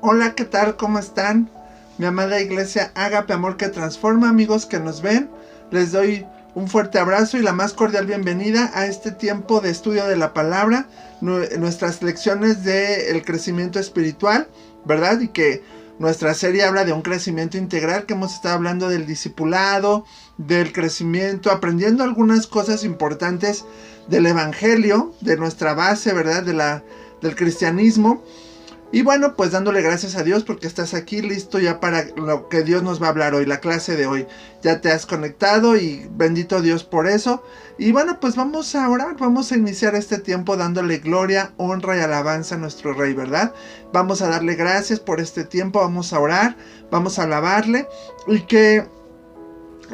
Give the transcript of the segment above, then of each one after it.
Hola, ¿qué tal? ¿Cómo están? Mi amada iglesia Ágape Amor que Transforma, amigos que nos ven, les doy un fuerte abrazo y la más cordial bienvenida a este tiempo de estudio de la palabra, nuestras lecciones del crecimiento espiritual, ¿verdad? Y que nuestra serie habla de un crecimiento integral, que hemos estado hablando del discipulado, del crecimiento, aprendiendo algunas cosas importantes del evangelio, de nuestra base, ¿verdad? Del cristianismo. Y bueno, pues dándole gracias a Dios porque estás aquí listo ya para lo que Dios nos va a hablar hoy, la clase de hoy. Ya te has conectado y bendito Dios por eso. Y bueno, pues vamos a orar, vamos a iniciar este tiempo dándole gloria, honra y alabanza a nuestro Rey, ¿verdad? Vamos a darle gracias por este tiempo, vamos a orar, vamos a alabarle y que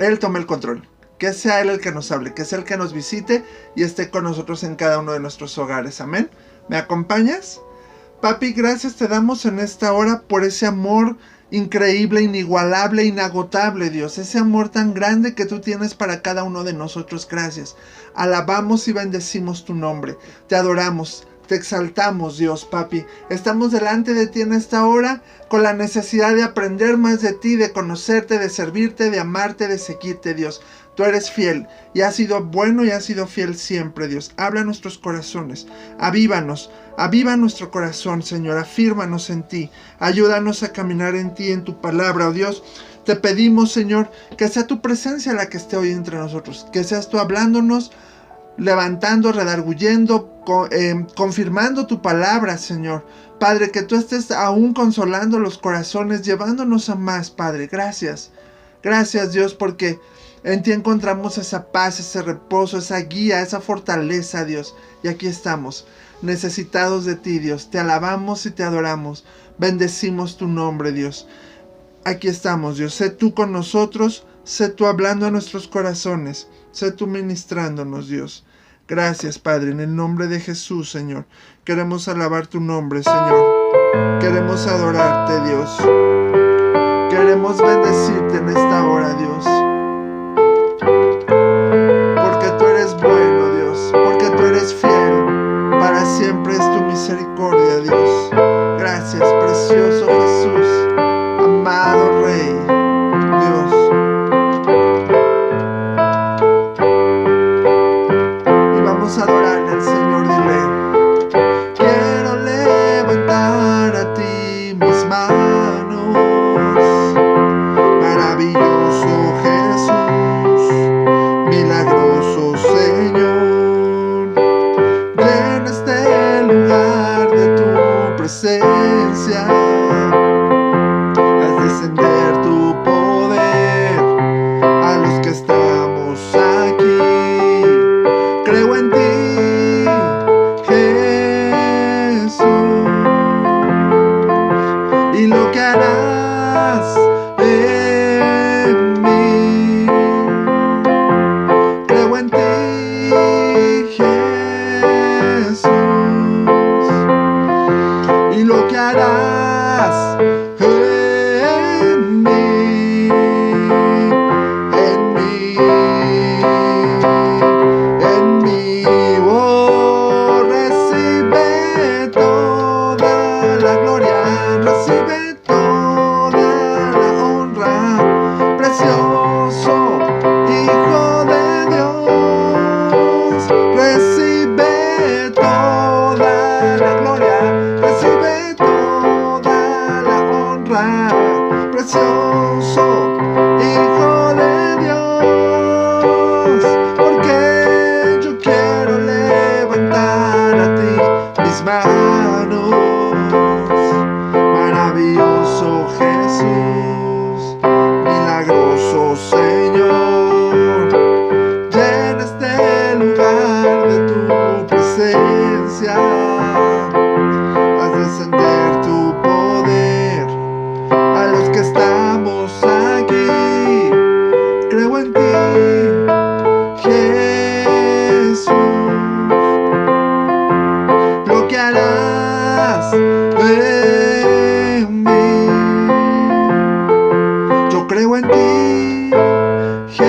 Él tome el control. Que sea Él el que nos hable, que sea el que nos visite y esté con nosotros en cada uno de nuestros hogares. Amén. ¿Me acompañas? Papi, gracias te damos en esta hora por ese amor increíble, inigualable, inagotable, Dios. Ese amor tan grande que tú tienes para cada uno de nosotros. Gracias. Alabamos y bendecimos tu nombre. Te adoramos, te exaltamos, Dios, papi. Estamos delante de ti en esta hora con la necesidad de aprender más de ti, de conocerte, de servirte, de amarte, de seguirte, Dios. Tú eres fiel y has sido bueno y has sido fiel siempre, Dios. Habla a nuestros corazones, avívanos, aviva nuestro corazón, Señor, afírmanos en ti, ayúdanos a caminar en ti, en tu palabra, oh Dios. Te pedimos, Señor, que sea tu presencia la que esté hoy entre nosotros, que seas tú hablándonos, levantando, redarguyendo, confirmando tu palabra, Señor. Padre, que tú estés aún consolando los corazones, llevándonos a más, Padre. Gracias. Gracias, Dios, porque en ti encontramos esa paz, ese reposo, esa guía, esa fortaleza, Dios. Y aquí estamos, necesitados de ti, Dios. Te alabamos y te adoramos. Bendecimos tu nombre, Dios. Aquí estamos, Dios. Sé tú con nosotros, sé tú hablando a nuestros corazones, sé tú ministrándonos, Dios. Gracias, Padre, en el nombre de Jesús, Señor. Queremos alabar tu nombre, Señor. Queremos adorarte, Dios. Queremos bendecirte en esta hora, Dios. Porque tú eres bueno, Dios. Porque tú eres fiel. Para siempre es tu misericordia, Dios. Gracias, precioso Jesús. Amado Rey, Dios. Y vamos a adorarle al Señor, dile. Quiero levantar a ti mis manos. Maravilloso Jesús, milagroso Señor. Llena este lugar de tu presencia. Haz descender tu poder a los que estamos aquí. Creo en ti, Jesús, y lo que harás en mí. Creo en ti, Jesús, y lo que harás en mí, en mí, en mí. Oh, recibe toda la gloria, recibe toda la honra, precioso Hijo de Dios. Recibe toda la gloria, recibe toda la honra, precioso Hijo de Dios. Porque yo quiero levantar a ti mis manos. Maravilloso Jesús, milagroso Señor. Llena este lugar de tu presencia. Haz descender tu poder a los que estamos aquí. Creo en ti, Jesús, lo que harás en mí. Yo creo en ti, Jesús,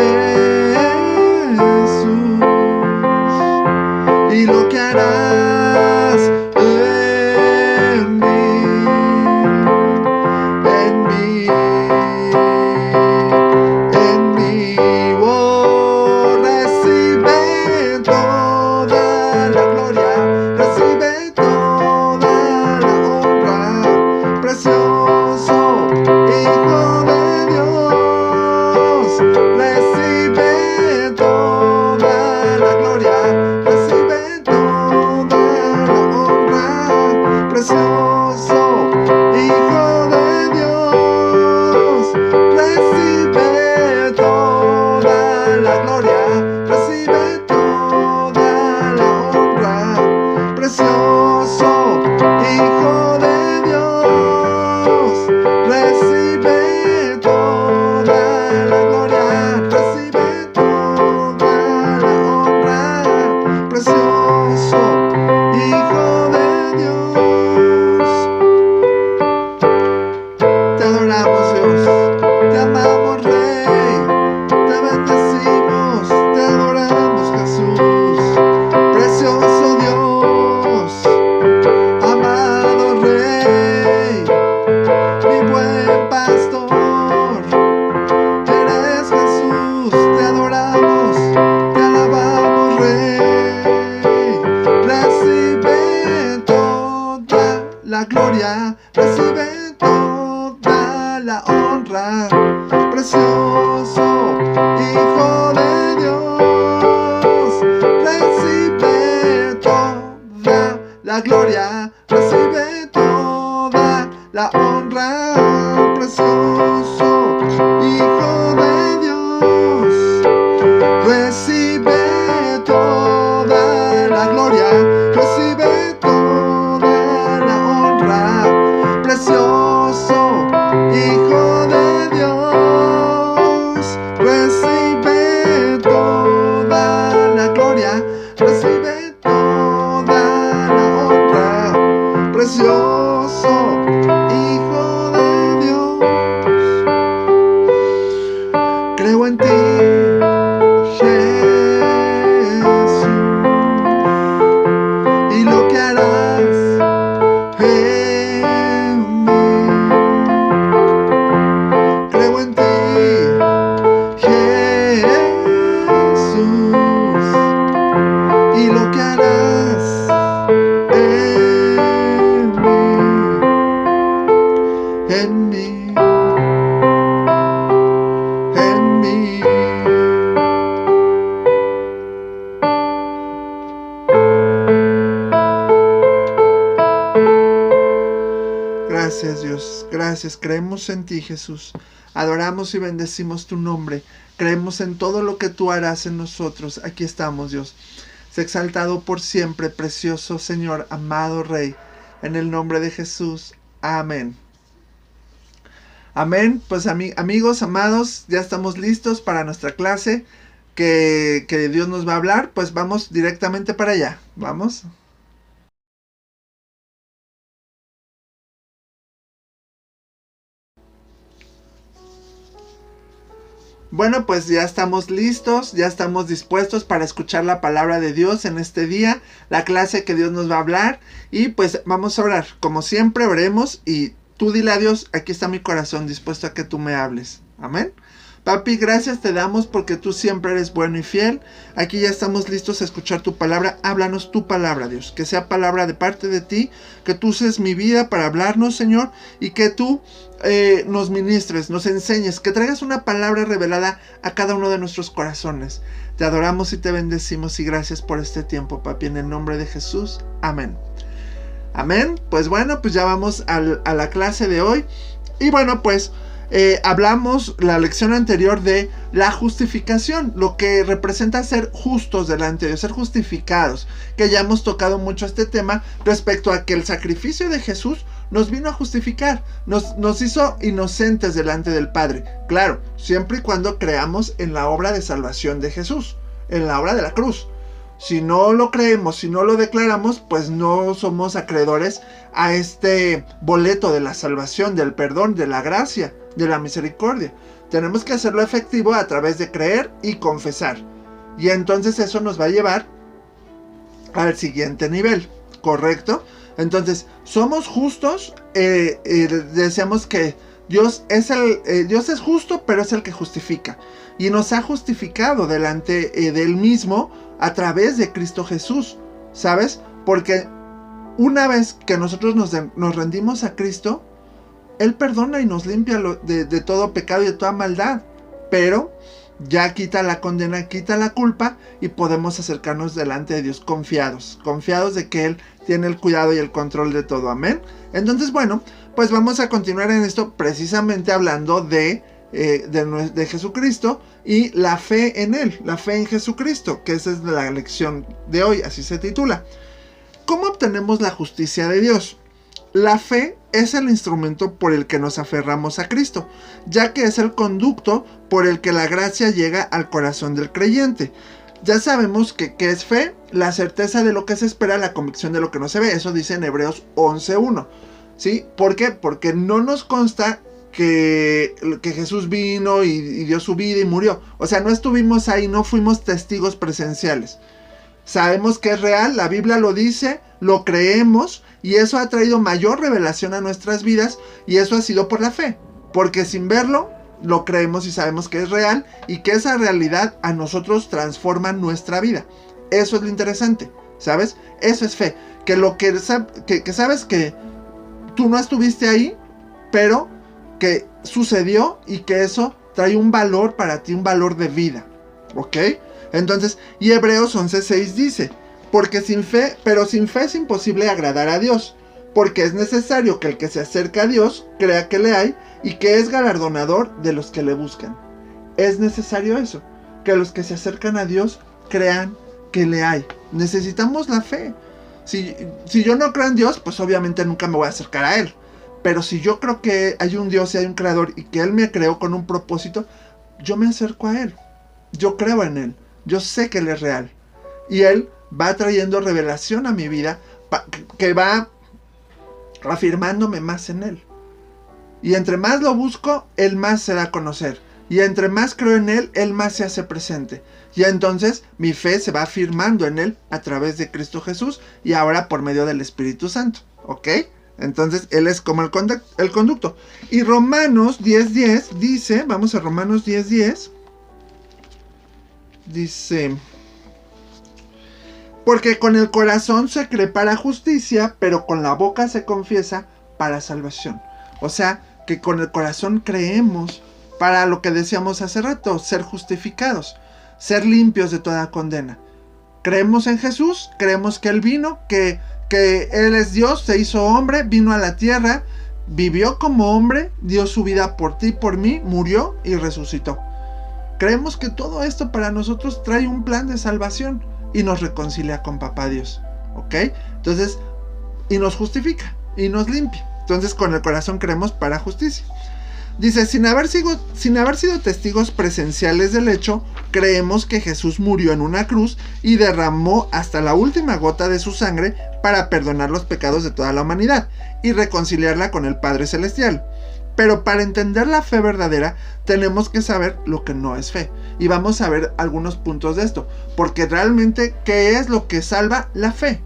y lo que harás en mí. Hijo de Dios, recibe toda la gloria, recibe toda la honra. Precioso Hijo de Dios, recibe toda la gloria, recibe toda la honra. Precioso Hijo de Dios, te adoramos, Dios, te amamos, Rey, te bendecimos, te adoramos, Jesús. Precioso Dios, amado Rey, mi buen pastor, eres Jesús, te adoramos, te alabamos, Rey. Recibe toda la gloria, recibe toda la honra. Precioso Hijo de Dios, recibe toda la gloria, recibe toda la honra. Precioso Hijo de Dios, recibe toda la gloria, recibe toda la honra. Precioso Hijo de Dios, recibe toda la gloria, recibe toda la honra. Precioso Hijo de Dios, creo en ti, Jesús, y lo que harás en mí. Creo en ti, Jesús, y lo que harás en mí, en mí. Gracias, Dios, gracias. Creemos en ti, Jesús. Adoramos y bendecimos tu nombre. Creemos en todo lo que tú harás en nosotros. Aquí estamos, Dios. Sé exaltado por siempre, precioso Señor, amado Rey. En el nombre de Jesús. Amén. Amén. Pues amigos, amados, ya estamos listos para nuestra clase que Dios nos va a hablar. Pues vamos directamente para allá. Vamos. Bueno, pues ya estamos listos, ya estamos dispuestos para escuchar la palabra de Dios en este día, la clase que Dios nos va a hablar. Y pues vamos a orar, como siempre oremos y tú dile a Dios, aquí está mi corazón dispuesto a que tú me hables. Amén. Papi, gracias te damos porque tú siempre eres bueno y fiel. Aquí ya estamos listos a escuchar tu palabra. Háblanos tu palabra, Dios. Que sea palabra de parte de ti. Que tú uses mi vida para hablarnos, Señor. Y que tú nos ministres, nos enseñes. Que traigas una palabra revelada a cada uno de nuestros corazones. Te adoramos y te bendecimos. Y gracias por este tiempo, papi. En el nombre de Jesús. Amén. Amén. Pues bueno, pues ya vamos a la clase de hoy. Y bueno, pues hablamos la lección anterior de la justificación, lo que representa ser justos delante de Dios, ser justificados, que ya hemos tocado mucho este tema respecto a que el sacrificio de Jesús nos vino a justificar, nos hizo inocentes delante del Padre. Claro, siempre y cuando creamos en la obra de salvación de Jesús, en la obra de la cruz. Si no lo creemos, si no lo declaramos, pues no somos acreedores a este boleto de la salvación, del perdón, de la gracia, de la misericordia. Tenemos que hacerlo efectivo a través de creer y confesar. Y entonces eso nos va a llevar al siguiente nivel, ¿correcto? Entonces, somos justos, decíamos que Dios es justo, pero es el que justifica. Y nos ha justificado delante de Él mismo a través de Cristo Jesús, ¿sabes? Porque una vez que nosotros nos rendimos a Cristo, Él perdona y nos limpia de todo pecado y de toda maldad. Pero ya quita la condena, quita la culpa y podemos acercarnos delante de Dios confiados de que Él tiene el cuidado y el control de todo, amén. Entonces, bueno, pues vamos a continuar en esto precisamente hablando de Jesucristo y la fe en Él, la fe en Jesucristo, que esa es la lección de hoy, así se titula. ¿Cómo obtenemos la justicia de Dios? La fe es el instrumento por el que nos aferramos a Cristo, ya que es el conducto por el que la gracia llega al corazón del creyente. Ya sabemos que ¿qué es fe? La certeza de lo que se espera, la convicción de lo que no se ve. Eso dice en Hebreos 11:1. ¿Sí? ¿Por qué? Porque no nos consta que Jesús vino y dio su vida y murió. O sea, no estuvimos ahí, no fuimos testigos presenciales. Sabemos que es real, la Biblia lo dice, lo creemos y eso ha traído mayor revelación a nuestras vidas y eso ha sido por la fe. Porque sin verlo, lo creemos y sabemos que es real y que esa realidad a nosotros transforma nuestra vida. Eso es lo interesante, ¿sabes? Eso es fe. Que sabes que tú no estuviste ahí, pero que sucedió y que eso trae un valor para ti, un valor de vida, ¿ok? Entonces, y Hebreos 11:6 dice, pero sin fe es imposible agradar a Dios, porque es necesario que el que se acerca a Dios crea que le hay y que es galardonador de los que le buscan. Es necesario eso, que los que se acercan a Dios crean que le hay. Necesitamos la fe. Si yo no creo en Dios, pues obviamente nunca me voy a acercar a Él. Pero si yo creo que hay un Dios y hay un creador y que Él me creó con un propósito, yo me acerco a Él. Yo creo en Él. Yo sé que Él es real. Y Él va trayendo revelación a mi vida que va afirmándome más en Él. Y entre más lo busco, Él más se da a conocer. Y entre más creo en Él, Él más se hace presente. Y entonces mi fe se va afirmando en Él a través de Cristo Jesús y ahora por medio del Espíritu Santo. ¿Ok? Entonces Él es como el conducto. Y Romanos 10:10 dice, vamos a Romanos 10:10. Dice, porque con el corazón se cree para justicia, pero con la boca se confiesa para salvación. O sea, que con el corazón creemos para lo que decíamos hace rato, ser justificados, ser limpios de toda condena. Creemos en Jesús, creemos que Él vino, que Él es Dios, se hizo hombre, vino a la tierra, vivió como hombre, dio su vida por ti y por mí, murió y resucitó. Creemos que todo esto para nosotros trae un plan de salvación y nos reconcilia con Papá Dios, ¿ok? Entonces, y nos justifica y nos limpia. Entonces, con el corazón creemos para justicia. Dice, sin haber sido testigos presenciales del hecho, creemos que Jesús murió en una cruz y derramó hasta la última gota de su sangre para perdonar los pecados de toda la humanidad y reconciliarla con el Padre Celestial. Pero para entender la fe verdadera, tenemos que saber lo que no es fe. Y vamos a ver algunos puntos de esto. Porque realmente, ¿qué es lo que salva la fe?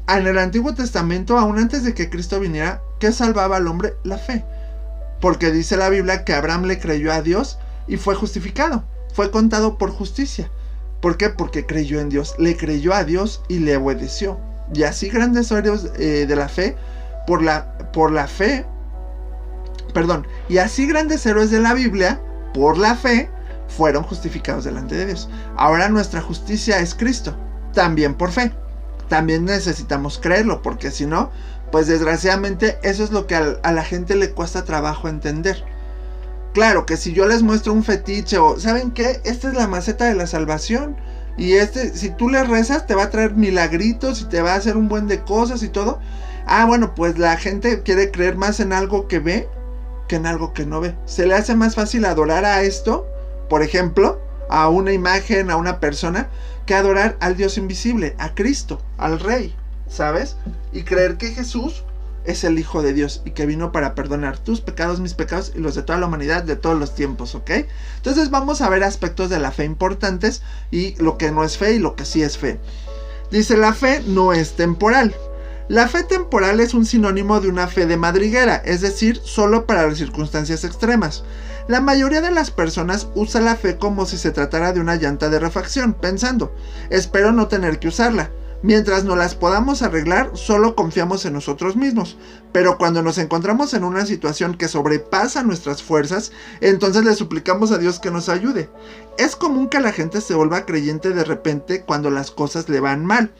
En el Antiguo Testamento, aún antes de que Cristo viniera, ¿qué salvaba al hombre? La fe. Porque dice la Biblia que Abraham le creyó a Dios y fue justificado. Fue contado por justicia. ¿Por qué? Porque creyó en Dios. Le creyó a Dios y le obedeció. Y así grandes héroes de la fe, por la fe, y así grandes héroes de la Biblia, por la fe, fueron justificados delante de Dios. Ahora nuestra justicia es Cristo, también por fe. También necesitamos creerlo, porque si no, pues desgraciadamente eso es lo que a la gente le cuesta trabajo entender. Claro que si yo les muestro un fetiche o, ¿saben qué? Esta es la maceta de la salvación. Y si tú le rezas, te va a traer milagritos y te va a hacer un buen de cosas y todo. Ah, bueno, pues la gente quiere creer más en algo que ve que en algo que no ve. Se le hace más fácil adorar a esto, por ejemplo, a una imagen, a una persona, que adorar al Dios invisible, a Cristo, al Rey, ¿sabes? Y creer que Jesús es el Hijo de Dios y que vino para perdonar tus pecados, mis pecados y los de toda la humanidad de todos los tiempos, ¿ok? Entonces vamos a ver aspectos de la fe importantes y lo que no es fe y lo que sí es fe. Dice, la fe no es temporal. La fe temporal es un sinónimo de una fe de madriguera, es decir, solo para las circunstancias extremas. La mayoría de las personas usa la fe como si se tratara de una llanta de refacción, pensando, espero no tener que usarla. Mientras no las podamos arreglar, solo confiamos en nosotros mismos. Pero cuando nos encontramos en una situación que sobrepasa nuestras fuerzas, entonces le suplicamos a Dios que nos ayude. Es común que la gente se vuelva creyente de repente cuando las cosas le van mal.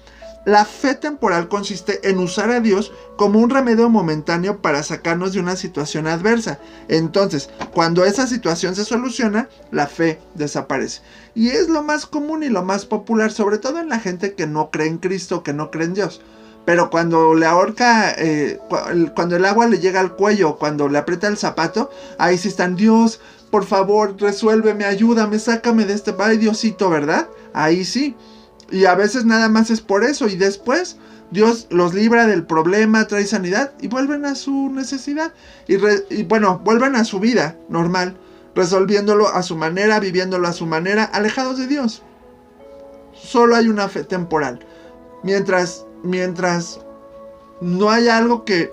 La fe temporal consiste en usar a Dios como un remedio momentáneo para sacarnos de una situación adversa. Entonces, cuando esa situación se soluciona, la fe desaparece. Y es lo más común y lo más popular, sobre todo en la gente que no cree en Cristo, que no cree en Dios. Pero cuando le ahorca, cuando el agua le llega al cuello, cuando le aprieta el zapato, ahí sí están: Dios, por favor, resuélveme, ayúdame, sácame de este... Ay, Diosito, ¿verdad? Ahí sí. Y a veces nada más es por eso, y después Dios los libra del problema, trae sanidad y vuelven a su necesidad. Y bueno, vuelven a su vida normal, resolviéndolo a su manera, viviéndolo a su manera, alejados de Dios. Solo hay una fe temporal. Mientras no haya algo que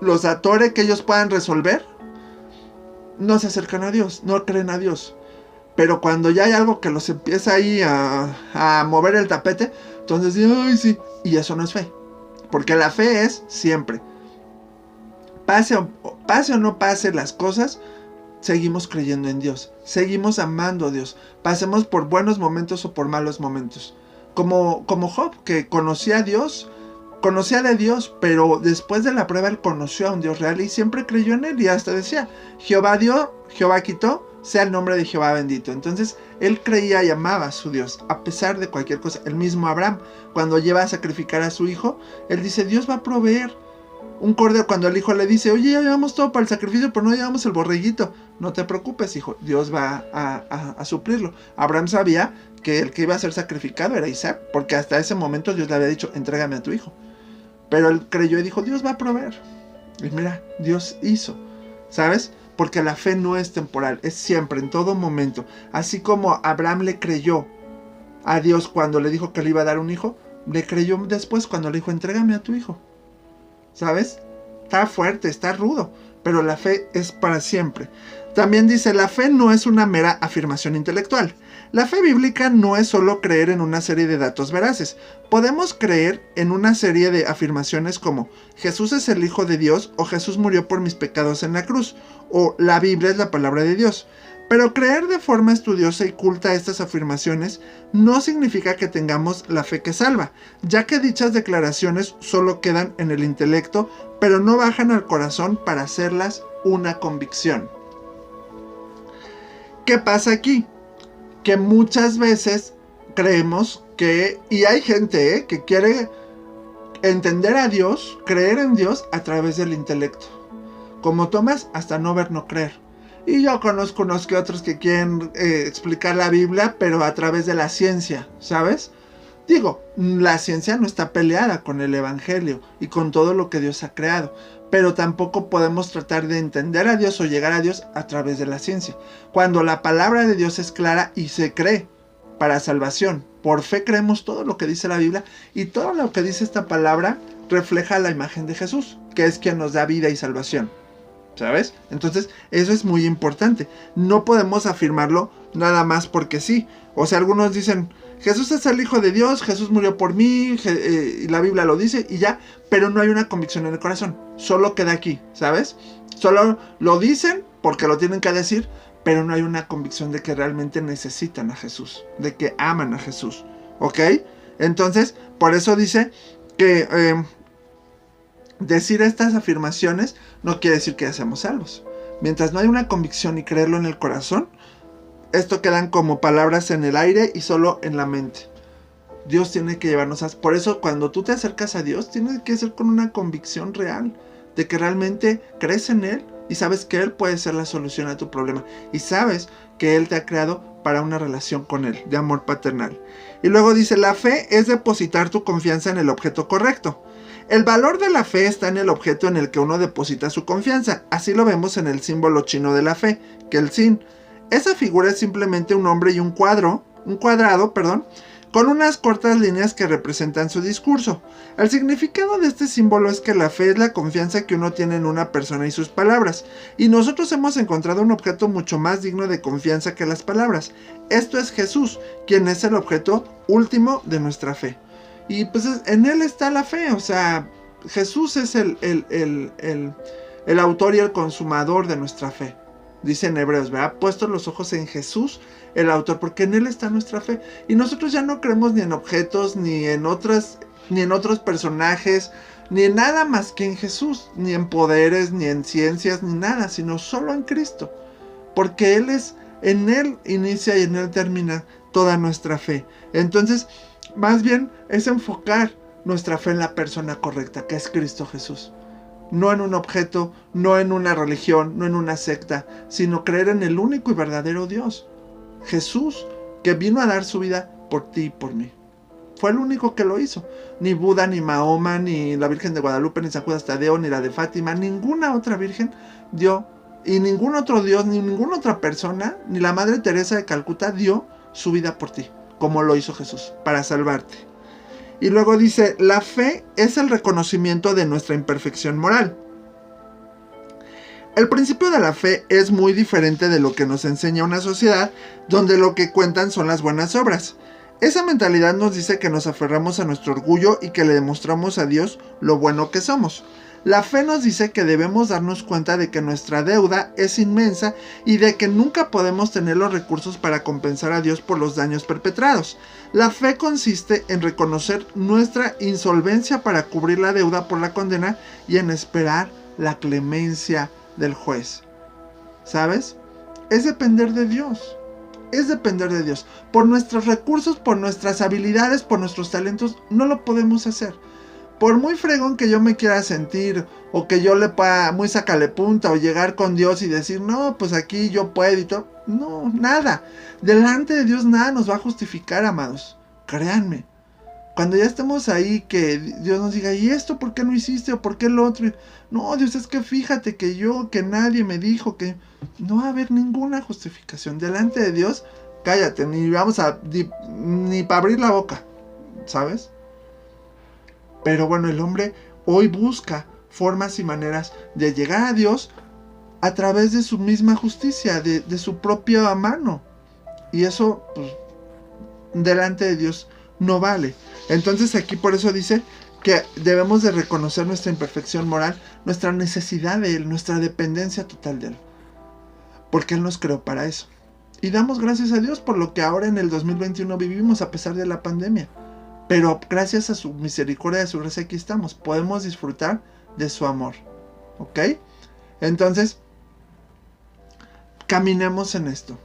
los atore, que ellos puedan resolver, no se acercan a Dios, no creen a Dios. Pero cuando ya hay algo que los empieza ahí a mover el tapete, entonces, ay, sí. Y eso no es fe. Porque la fe es siempre. Pase o no pase las cosas, seguimos creyendo en Dios. Seguimos amando a Dios. Pasemos por buenos momentos o por malos momentos. Como Job, que conocía a Dios, conocía de Dios, pero después de la prueba él conoció a un Dios real y siempre creyó en él. Y hasta decía: Jehová dio, Jehová quitó, sea el nombre de Jehová bendito. Entonces él creía y amaba a su Dios a pesar de cualquier cosa. El mismo Abraham, cuando lleva a sacrificar a su hijo, él dice: Dios va a proveer un cordero. Cuando el hijo le dice: oye, ya llevamos todo para el sacrificio, pero no llevamos el borreguito. No te preocupes, hijo, Dios va a suplirlo. Abraham sabía que el que iba a ser sacrificado era Isaac, porque hasta ese momento Dios le había dicho: entrégame a tu hijo. Pero él creyó y dijo: Dios va a proveer. Y mira, Dios hizo, ¿sabes? Porque la fe no es temporal, es siempre, en todo momento. Así como Abraham le creyó a Dios cuando le dijo que le iba a dar un hijo, le creyó después cuando le dijo: entrégame a tu hijo. ¿Sabes? Está fuerte, está rudo, pero la fe es para siempre. También dice: la fe no es una mera afirmación intelectual. La fe bíblica no es solo creer en una serie de datos veraces. Podemos creer en una serie de afirmaciones como: Jesús es el Hijo de Dios, o Jesús murió por mis pecados en la cruz, o la Biblia es la palabra de Dios. Pero creer de forma estudiosa y culta estas afirmaciones no significa que tengamos la fe que salva, ya que dichas declaraciones solo quedan en el intelecto, pero no bajan al corazón para hacerlas una convicción. ¿Qué pasa aquí? Que muchas veces creemos que, y hay gente que quiere entender a Dios, creer en Dios a través del intelecto. Como Tomás, hasta no ver, no creer. Y yo conozco unos que otros que quieren explicar la Biblia, pero a través de la ciencia, ¿sabes? Digo, la ciencia no está peleada con el Evangelio y con todo lo que Dios ha creado, pero tampoco podemos tratar de entender a Dios o llegar a Dios a través de la ciencia. Cuando la palabra de Dios es clara y se cree para salvación, por fe creemos todo lo que dice la Biblia, y todo lo que dice esta palabra refleja la imagen de Jesús, que es quien nos da vida y salvación, ¿sabes? Entonces eso es muy importante. No podemos afirmarlo nada más porque sí. O sea, algunos dicen: Jesús es el Hijo de Dios, Jesús murió por mí, y la Biblia lo dice y ya, pero no hay una convicción en el corazón. Solo queda aquí, ¿sabes? Solo lo dicen porque lo tienen que decir, pero no hay una convicción de que realmente necesitan a Jesús, de que aman a Jesús, ¿ok? Entonces, por eso dice que decir estas afirmaciones no quiere decir que ya seamos salvos. Mientras no hay una convicción y creerlo en el corazón, esto quedan como palabras en el aire y solo en la mente. Dios tiene que llevarnos a... Por eso cuando tú te acercas a Dios, tiene que ser con una convicción real de que realmente crees en Él y sabes que Él puede ser la solución a tu problema. Y sabes que Él te ha creado para una relación con Él, de amor paternal. Y luego dice: la fe es depositar tu confianza en el objeto correcto. El valor de la fe está en el objeto en el que uno deposita su confianza. Así lo vemos en el símbolo chino de la fe, que el sin. Esa figura es simplemente un hombre y un cuadrado, con unas cortas líneas que representan su discurso. El significado de este símbolo es que la fe es la confianza que uno tiene en una persona y sus palabras, y nosotros hemos encontrado un objeto mucho más digno de confianza que las palabras. Esto es Jesús, quien es el objeto último de nuestra fe. Y pues en Él está la fe, o sea, Jesús es el autor y el consumador de nuestra fe. Dice en Hebreos, ¿verdad? Puestos los ojos en Jesús, el autor, porque en Él está nuestra fe. Y nosotros ya no creemos ni en objetos, ni en otros personajes, ni en nada más que en Jesús, ni en poderes, ni en ciencias, ni nada, sino solo en Cristo. Porque en Él inicia y en Él termina toda nuestra fe. Entonces, más bien es enfocar nuestra fe en la persona correcta, que es Cristo Jesús. No en un objeto, no en una religión, no en una secta, sino creer en el único y verdadero Dios. Jesús, que vino a dar su vida por ti y por mí. Fue el único que lo hizo. Ni Buda, ni Mahoma, ni la Virgen de Guadalupe, ni San Judas Tadeo, ni la de Fátima, ninguna otra virgen dio, y ningún otro Dios, ni ninguna otra persona, ni la Madre Teresa de Calcuta dio su vida por ti, como lo hizo Jesús, para salvarte. Y luego dice, la fe es el reconocimiento de nuestra imperfección moral. El principio de la fe es muy diferente de lo que nos enseña una sociedad donde lo que cuentan son las buenas obras. Esa mentalidad nos dice que nos aferramos a nuestro orgullo y que le demostramos a Dios lo bueno que somos. La fe nos dice que debemos darnos cuenta de que nuestra deuda es inmensa y de que nunca podemos tener los recursos para compensar a Dios por los daños perpetrados. La fe consiste en reconocer nuestra insolvencia para cubrir la deuda por la condena y en esperar la clemencia del juez. ¿Sabes? Es depender de Dios. Es depender de Dios. Por nuestros recursos, por nuestras habilidades, por nuestros talentos, no lo podemos hacer. Por muy fregón que yo me quiera sentir, o que yo le pueda muy sacale punta, o llegar con Dios y decir, no, pues aquí yo puedo y todo. No, nada. Delante de Dios nada nos va a justificar, amados. Créanme. Cuando ya estemos ahí, que Dios nos diga, ¿y esto por qué no hiciste? ¿O por qué lo otro? No, Dios, es que fíjate que nadie me dijo que... No va a haber ninguna justificación. Delante de Dios, cállate, ni para abrir la boca, ¿sabes? Pero bueno, el hombre hoy busca formas y maneras de llegar a Dios a través de su misma justicia, de su propia mano. Y eso, pues, delante de Dios no vale. Entonces aquí por eso dice que debemos de reconocer nuestra imperfección moral, nuestra necesidad de Él, nuestra dependencia total de Él. Porque Él nos creó para eso. Y damos gracias a Dios por lo que ahora en el 2021 vivimos a pesar de la pandemia. Pero gracias a su misericordia y a su gracia aquí estamos. Podemos disfrutar de su amor. ¿Ok? Entonces, caminemos en esto.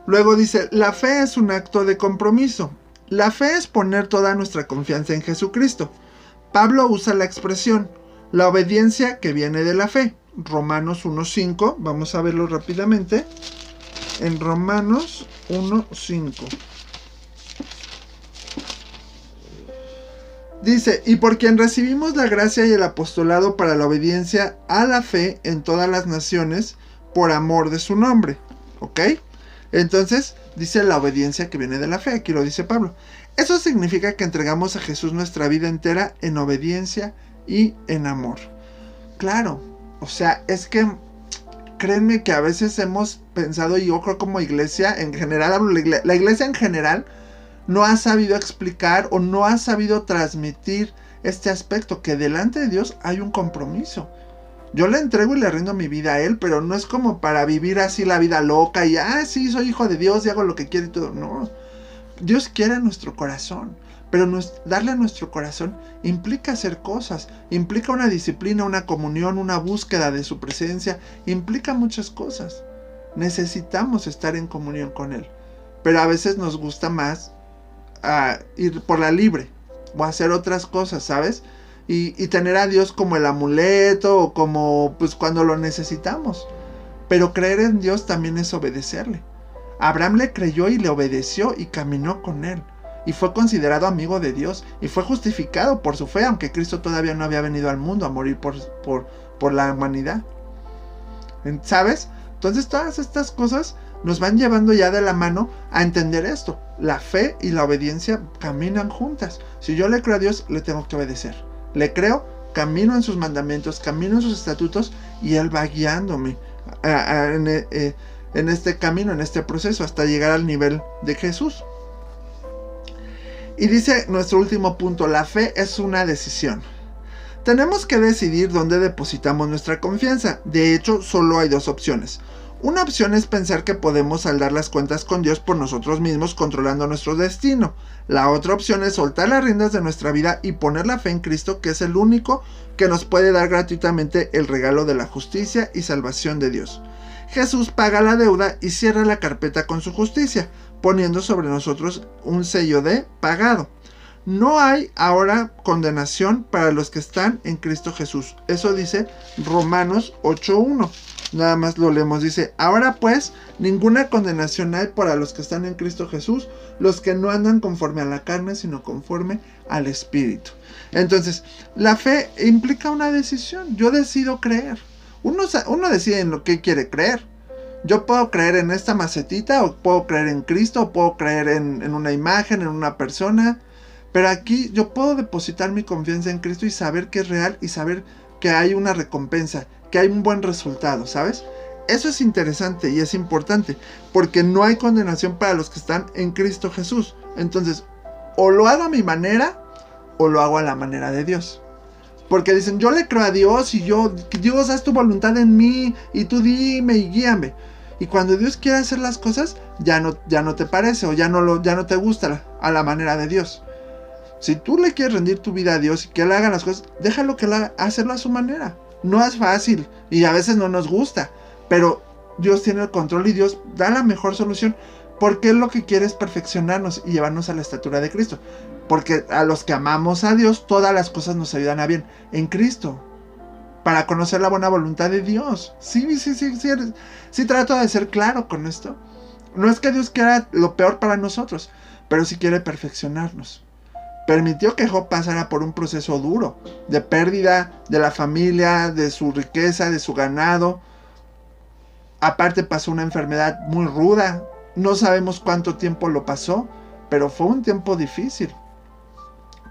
Luego dice, la fe es un acto de compromiso. La fe es poner toda nuestra confianza en Jesucristo. Pablo usa la expresión, la obediencia que viene de la fe. Romanos 1:5, vamos a verlo rápidamente. En Romanos 1:5. Dice, y por quien recibimos la gracia y el apostolado para la obediencia a la fe en todas las naciones, por amor de su nombre. ¿Ok? Entonces, dice la obediencia que viene de la fe, aquí lo dice Pablo. Eso significa que entregamos a Jesús nuestra vida entera en obediencia y en amor. Claro, o sea, es que créanme que a veces hemos pensado, y yo creo como iglesia en general, la iglesia en general, no ha sabido explicar o no ha sabido transmitir este aspecto, que delante de Dios hay un compromiso. Yo le entrego y le rindo mi vida a Él, pero no es como para vivir así la vida loca y, sí, soy hijo de Dios y hago lo que quiero y todo. No, Dios quiere nuestro corazón, pero darle a nuestro corazón implica hacer cosas, implica una disciplina, una comunión, una búsqueda de su presencia, implica muchas cosas. Necesitamos estar en comunión con Él, pero a veces nos gusta más ir por la libre o hacer otras cosas, ¿sabes? Y tener a Dios como el amuleto o como pues cuando lo necesitamos. Pero creer en Dios también es obedecerle. Abraham le creyó y le obedeció y caminó con él. Y fue considerado amigo de Dios y fue justificado por su fe, aunque Cristo todavía no había venido al mundo a morir por la humanidad. ¿Sabes? Entonces todas estas cosas nos van llevando ya de la mano a entender esto. La fe y la obediencia caminan juntas. Si yo le creo a Dios, le tengo que obedecer. Le creo, camino en sus mandamientos, camino en sus estatutos y Él va guiándome en este camino, en este proceso, hasta llegar al nivel de Jesús. Y dice nuestro último punto, la fe es una decisión. Tenemos que decidir dónde depositamos nuestra confianza. De hecho, solo hay dos opciones. Una opción es pensar que podemos saldar las cuentas con Dios por nosotros mismos, controlando nuestro destino. La otra opción es soltar las riendas de nuestra vida y poner la fe en Cristo, que es el único que nos puede dar gratuitamente el regalo de la justicia y salvación de Dios. Jesús paga la deuda y cierra la carpeta con su justicia, poniendo sobre nosotros un sello de pagado. No hay ahora condenación para los que están en Cristo Jesús. Eso dice Romanos 8:1. Nada más lo leemos, dice, ahora pues, ninguna condenación hay para los que están en Cristo Jesús, los que no andan conforme a la carne, sino conforme al Espíritu. Entonces, la fe implica una decisión. Yo decido creer. Uno decide en lo que quiere creer. Yo puedo creer en esta macetita, o puedo creer en Cristo, o puedo creer en una imagen, en una persona. Pero aquí yo puedo depositar mi confianza en Cristo y saber que es real y saber que hay una recompensa, que hay un buen resultado, ¿sabes? Eso es interesante y es importante, porque no hay condenación para los que están en Cristo Jesús. Entonces, o lo hago a mi manera, o lo hago a la manera de Dios. Porque dicen, yo le creo a Dios y Dios, haz tu voluntad en mí, y tú dime y guíame. Y cuando Dios quiere hacer las cosas, ya no te parece, o ya no te gusta a la manera de Dios. Si tú le quieres rendir tu vida a Dios y que Él haga las cosas, déjalo que Él haga, hacerlo a su manera. No es fácil y a veces no nos gusta, pero Dios tiene el control y Dios da la mejor solución, porque Él lo que quiere es perfeccionarnos y llevarnos a la estatura de Cristo. Porque a los que amamos a Dios, todas las cosas nos ayudan a bien en Cristo, para conocer la buena voluntad de Dios. Sí trato de ser claro con esto. No es que Dios quiera lo peor para nosotros, pero sí quiere perfeccionarnos. Permitió que Job pasara por un proceso duro, de pérdida de la familia, de su riqueza, de su ganado. Aparte pasó una enfermedad muy ruda. No sabemos cuánto tiempo lo pasó, pero fue un tiempo difícil.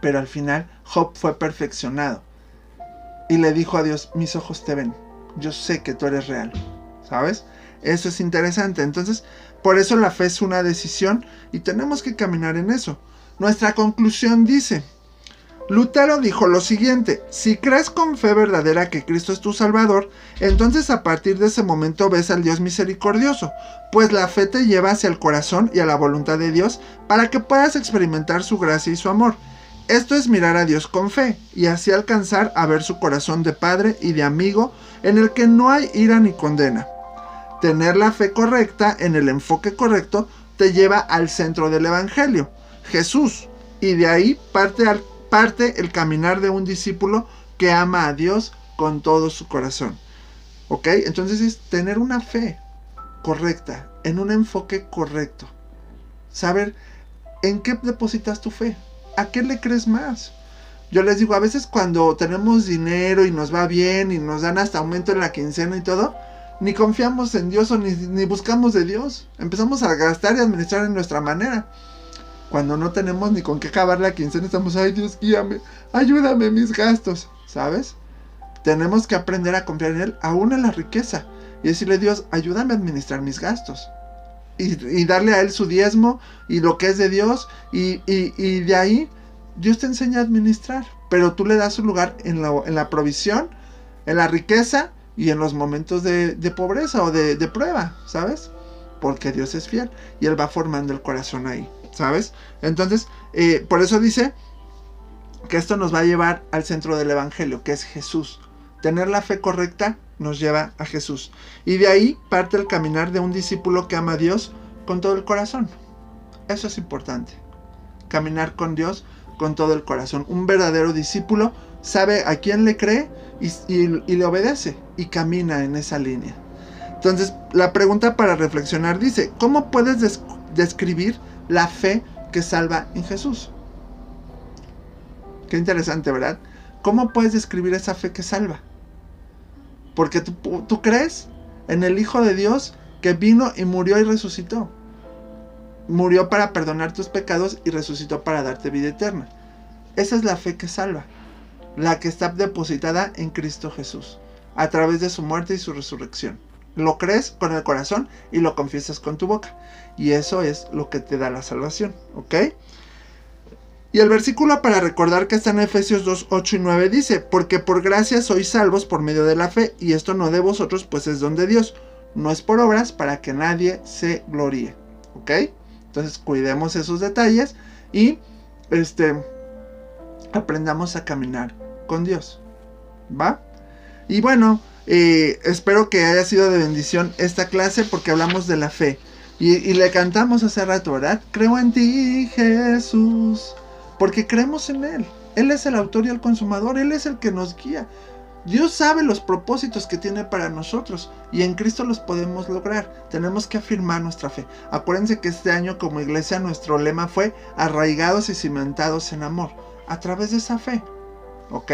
Pero al final Job fue perfeccionado. Y le dijo a Dios, mis ojos te ven. Yo sé que tú eres real. ¿Sabes? Eso es interesante. Entonces, por eso la fe es una decisión y tenemos que caminar en eso. Nuestra conclusión dice, Lutero dijo lo siguiente, si crees con fe verdadera que Cristo es tu Salvador, entonces a partir de ese momento ves al Dios misericordioso, pues la fe te lleva hacia el corazón y a la voluntad de Dios para que puedas experimentar su gracia y su amor. Esto es mirar a Dios con fe y así alcanzar a ver su corazón de padre y de amigo en el que no hay ira ni condena. Tener la fe correcta en el enfoque correcto te lleva al centro del Evangelio, Jesús, y de ahí parte el caminar de un discípulo que ama a Dios con todo su corazón. ¿Ok? Entonces es tener una fe correcta, en un enfoque correcto. Saber en qué depositas tu fe, a qué le crees más. Yo les digo, a veces cuando tenemos dinero y nos va bien y nos dan hasta aumento en la quincena y todo, ni confiamos en Dios o ni buscamos de Dios. Empezamos a gastar y administrar en nuestra manera. Cuando no tenemos ni con qué acabar la quincena, estamos, ay Dios, guíame, ayúdame en mis gastos, ¿sabes? Tenemos que aprender a confiar en Él, aún en la riqueza, y decirle, Dios, ayúdame a administrar mis gastos. Y darle a Él su diezmo, y lo que es de Dios, y de ahí, Dios te enseña a administrar, pero tú le das su lugar en la provisión, en la riqueza, y en los momentos de pobreza o de prueba, ¿sabes? Porque Dios es fiel, y Él va formando el corazón ahí. ¿Sabes? Entonces, por eso dice que esto nos va a llevar al centro del Evangelio, que es Jesús. Tener la fe correcta nos lleva a Jesús. Y de ahí parte el caminar de un discípulo que ama a Dios con todo el corazón. Eso es importante. Caminar con Dios con todo el corazón. Un verdadero discípulo sabe a quién le cree y le obedece y camina en esa línea. Entonces, la pregunta para reflexionar dice, ¿cómo puedes describir la fe que salva en Jesús? Qué interesante, ¿verdad? ¿Cómo puedes describir esa fe que salva? Porque tú crees en el Hijo de Dios que vino y murió y resucitó. Murió para perdonar tus pecados y resucitó para darte vida eterna. Esa es la fe que salva. La que está depositada en Cristo Jesús, a través de su muerte y su resurrección. Lo crees con el corazón y lo confiesas con tu boca. Y eso es lo que te da la salvación, ¿ok? Y el versículo para recordar que está en Efesios 2, 8 y 9 dice, porque por gracia sois salvos por medio de la fe, y esto no de vosotros, pues es don de Dios, no es por obras para que nadie se gloríe. ¿Ok? Entonces cuidemos esos detalles y aprendamos a caminar con Dios. ¿Va? Y bueno, espero que haya sido de bendición esta clase porque hablamos de la fe. Y le cantamos hace rato, ¿verdad? Creo en ti, Jesús. Porque creemos en Él. Él es el autor y el consumador. Él es el que nos guía. Dios sabe los propósitos que tiene para nosotros. Y en Cristo los podemos lograr. Tenemos que afirmar nuestra fe. Acuérdense que este año como iglesia nuestro lema fue arraigados y cimentados en amor. A través de esa fe. ¿Ok?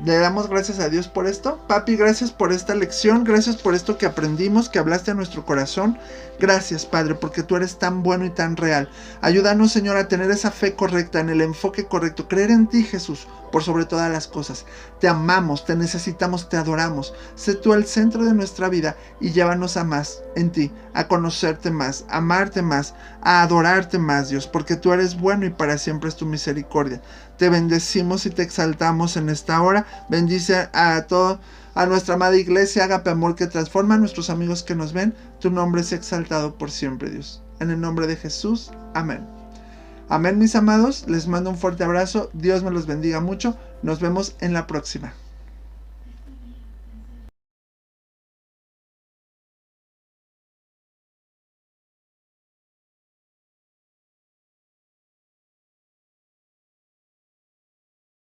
Le damos gracias a Dios por esto. Papi, gracias por esta lección. Gracias por esto que aprendimos, que hablaste a nuestro corazón. Gracias, Padre, porque tú eres tan bueno y tan real. Ayúdanos, Señor, a tener esa fe correcta, en el enfoque correcto. Creer en ti, Jesús, por sobre todas las cosas. Te amamos, te necesitamos, te adoramos. Sé tú el centro de nuestra vida y llévanos a más en ti, a conocerte más, a amarte más, a adorarte más, Dios, porque tú eres bueno y para siempre es tu misericordia. Te bendecimos y te exaltamos en esta hora. Bendice a nuestra amada iglesia, Ágape Amor que transforma, a nuestros amigos que nos ven. Tu nombre es exaltado por siempre, Dios. En el nombre de Jesús, amén. Amén, mis amados. Les mando un fuerte abrazo. Dios me los bendiga mucho. Nos vemos en la próxima.